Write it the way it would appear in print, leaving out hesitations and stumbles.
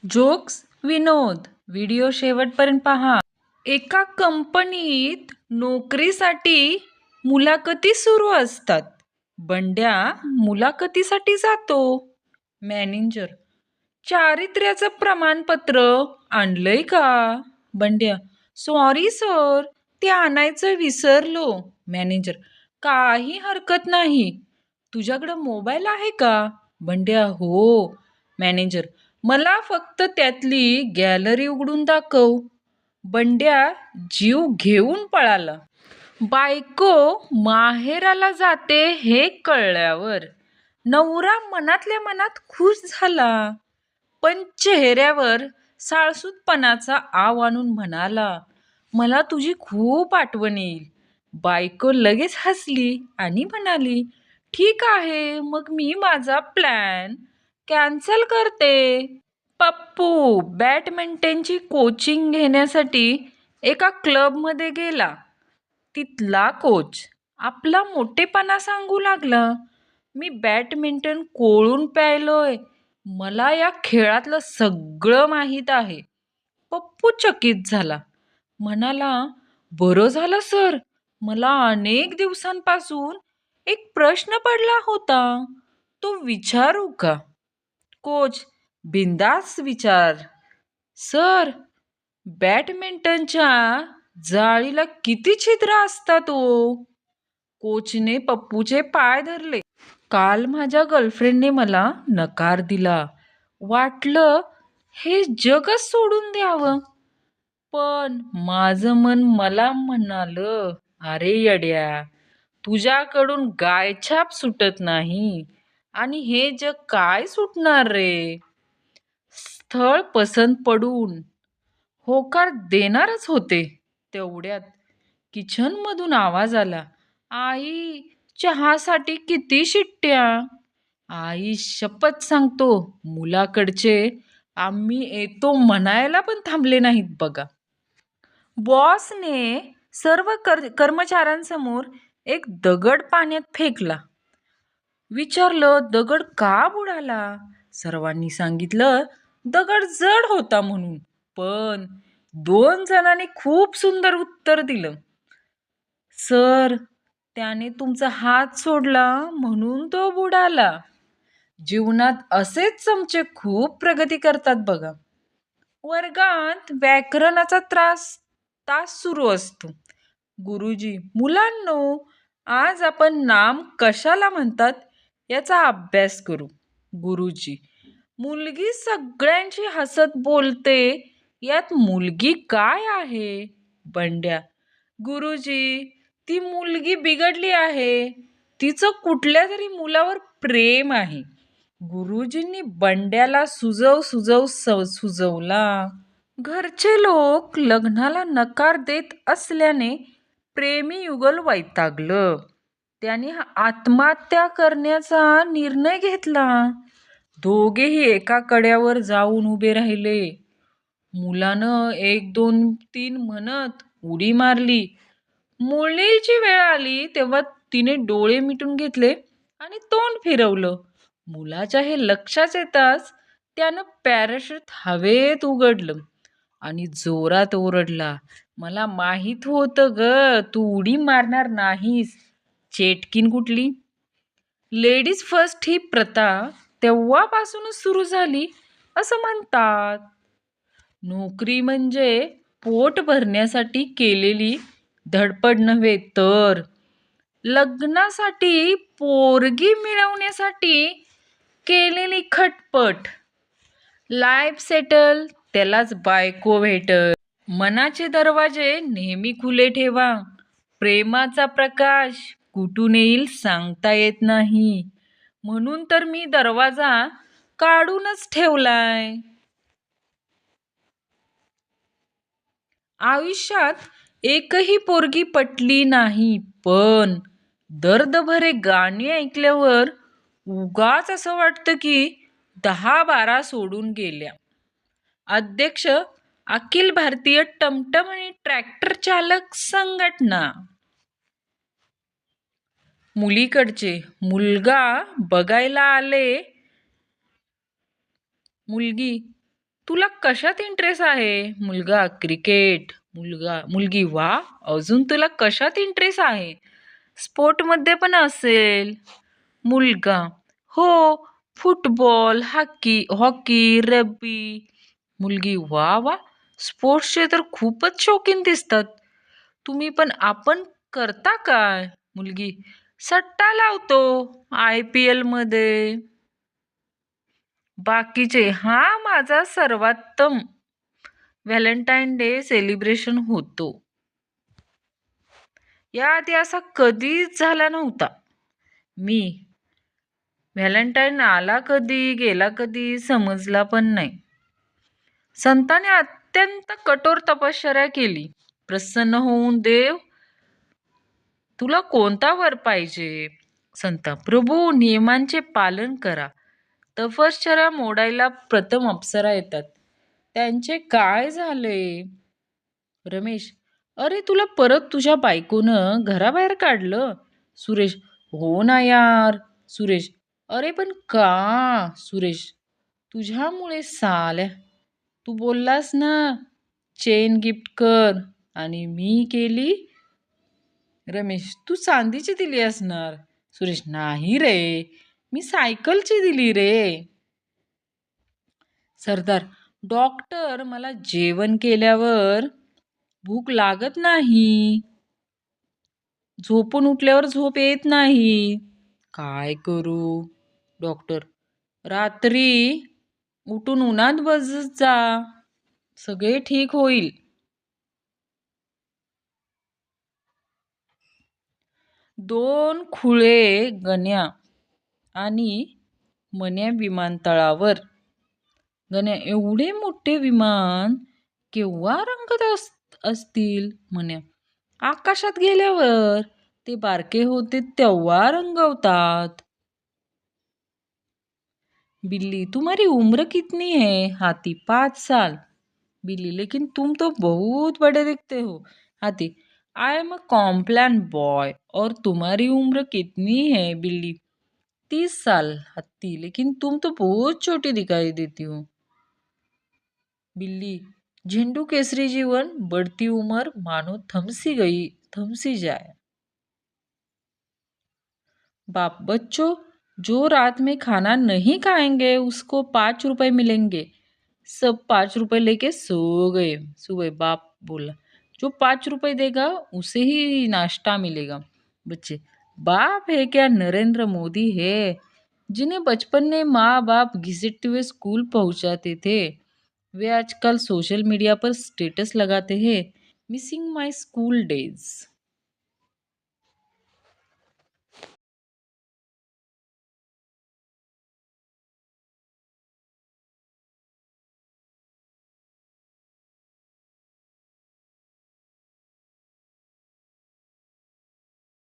Jokes, विनोद. Video शेवटपर्यंत पहा. एका कंपनीत नोकरीसाठी मुलाखती सुरू असतात. बंड्या मुलाखतीसाठी जातो. मॅनेजर: चारित्र्याचं प्रमाणपत्र आणलंय का? बंड्या: सॉरी सर, ते आणायचं विसरलो. मॅनेजर: काही हरकत नाही. तुझ्याकडं मोबाईल आहे का? बंड्या: हो. मॅनेजर: मला फक्त त्यातली गॅलरी उघडून दाखव. बंड्या जीव घेऊन पळाला. बायको माहेराला जाते हे कळल्यावर नवरा मनातल्या मनात खुश झाला, पण चेहऱ्यावर साळसूदपणाचा आव आणून म्हणाला, मला तुझी खूप आठवण येईल. बायको लगेच हसली आणि म्हणाली, ठीक आहे, मग मी माझा प्लॅन कॅन्सल करते. पप्पू बॅडमिंटनची कोचिंग घेण्यासाठी एका क्लबमध्ये गेला. तिथला कोच आपला मोठेपणा सांगू लागला, मी बॅडमिंटन कोळून प्यायलोय, मला या खेळातलं सगळं माहीत आहे. पप्पू चकित झाला, म्हणाला, बरं झालं सर, मला अनेक दिवसांपासून एक प्रश्न पडला होता, तो विचारू का? कोच: बिंदास विचार. सर, बॅडमिंटनच्या जाळीला किती छिद्र असतात ओ? कोचने पप्पूचे पाय धरले. काल माझ्या गर्लफ्रेंडने मला नकार दिला. वाटलं हे जगच सोडून द्यावं. पण माझं मन मला म्हणालं, अरे येड्या, तुझ्याकडून गायछाप सुटत नाही आणि हे जग काय सुटणार रे? स्थळ पसंत पडून होकार देणारच होते. तेवढ्यात किचनमधून आवाज आला, आई, चहासाठी किती शिट्ट्या? आई शपथ सांगतो, मुलाकडचे आम्ही येतो म्हणायला पण थांबले नाहीत बघा. बॉसने सर्व कर्मचाऱ्यांसमोर एक दगड पाण्यात फेकला. विचारलं, दगड का बुडाला? सर्वांनी सांगितलं, दगड जड होता म्हणून. पण 2 जणांनी खूप सुंदर उत्तर दिलं, सर, त्याने तुमचा हात सोडला म्हणून तो बुडाला. जीवनात असेच चमचे खूप प्रगती करतात बघा. वर्गात व्याकरणाचा तास सुरू असतो. गुरुजी: मुलांनो, आज आपण नाम कशाला म्हणतात याचा अभ्यास करू. गुरुजी: मुलगी सगळ्यांशी हसत बोलते, यात मुलगी काय आहे? बंड्या: गुरुजी, ती मुलगी बिघडली आहे, तिचं कुठल्या तरी मुलावर प्रेम आहे. गुरुजींनी बंड्याला सुजवला. घरचे लोक लग्नाला नकार देत असल्याने प्रेमी युगल वैतागलं. त्याने आत्महत्या करण्याचा निर्णय घेतला. दोघेही एका कड्यावर जाऊन उभे राहिले. मुलानं 1 2 3 म्हणत उडी मारली. मुलीची वेळ आली तेव्हा तिने डोळे मिटून घेतले आणि तोंड फिरवलं. मुलाच्या हे लक्षात येताच त्यानं पॅराशूट हवेत उघडलं आणि जोरात ओरडला, मला माहित होतं ग, तू उडी मारणार नाहीस, चेटकीन कुठली. लेडीज फर्स्ट ही प्रथा तेव्हापासूनच सुरू झाली असं म्हणतात. नोकरी म्हणजे पोट भरण्यासाठी केलेली धडपड नव्हे, तर लग्नासाठी पोरगी मिळवण्यासाठी केलेली खटपट. लाईफ सेटल त्यालाच बायको भेटल. मनाचे दरवाजे नेहमी खुले ठेवा. प्रेमाचा प्रकाश कुठून येईल सांगता येत नाही, म्हणून तर मी दरवाजा काढूनच ठेवलाय. आयुष्यात एकही पोरगी पटली नाही, पण दर्दभरे गाणी ऐकल्यावर उगाच असं वाटतं की 10-12 सोडून गेल्या. अध्यक्ष, अखिल भारतीय टमटम आणि ट्रॅक्टर चालक संघटना. मुलीकडचे मुलगा बघायला आले. मुलगी: तुला कशात इंटरेस्ट आहे? मुलगा क्रिकेट, मुलगी वा. अजून तुला कशात इंटरेस्ट आहे? स्पोर्टमध्ये पण असेल. मुलगा हो, फुटबॉल, हॉकी, रग्बी. मुलगी वा वा, स्पोर्ट्सचे तर खूपच शौकीन दिसतात. आपण करता काय? मुलगी सट्टा लावतो IPL मध्ये. बाकीचे हा माझा सर्वोत्तम व्हॅलेंटाईन डे सेलिब्रेशन होतो. याआधी असा कधीच झाला नव्हता. मी व्हॅलेंटाईन आला कधी गेला कधी समजला पण नाही. संताने अत्यंत कठोर तपश्चर्या केली. प्रसन्न होऊन देव तुला कोणता वर पाहिजे? संत प्रभू नियमांचे पालन करा. तपश्चर्या मोडायला प्रथम अप्सरा येतात. त्यांचे काय झाले? रमेश अरे तुला परत तुझ्या बायकोनं घराबाहेर काढलं. सुरेश हो ना यार. सुरेश अरे पण का? सुरेश तुझ्यामुळे साल्या. तू बोललास ना चेन गिफ्ट कर आणि मी केली. रमेश तू चांदीची दिली असणार. सुरेश नाही रे, मी सायकलची दिली रे. सरदार डॉक्टर मला जेवण केल्यावर भूक लागत नाही. झोपून उठल्यावर झोप येत नाही. काय करू? डॉक्टर रात्री उठून उन्हात बसत जा, सगळे ठीक होईल. दोन खुळे गण्या आणि मन्या विमानतळावर. गण्या एवढे मोठे विमान केव्हा रंगत असतील? मन्या आकाशात गेल्यावर. ते बारके होते तेव्हा रंगवतात. बिल्ली तुम्हारी उम्र कितनी है? हाथी 5 साल. बिल्ली लेकिन तुम तो बहुत बड़े दिखते हो. हाथी I am a Complan boy. और तुम्हारी उम्र कितनी है? बिल्ली 30 साल. हाथी लेकिन तुम तो बहुत छोटी दिखाई देती हो. बिल्ली झेंडू केसरी जीवन, बढ़ती उम्र मानो थमसी जाए. बाप बच्चों जो रात में खाना नहीं खाएंगे उसको 5 रुपए मिलेंगे. सब 5 रुपए लेके सो गए. सुबह बाप बोला जो 5 रुपए देगा उसे ही नाश्ता मिलेगा. बच्चे बाप है क्या नरेंद्र मोदी है जिन्हें बचपन में माँ बाप घसीटते हुए स्कूल पहुंचाते थे. वे आजकल सोशल मीडिया पर स्टेटस लगाते हैं मिसिंग माय स्कूल डेज.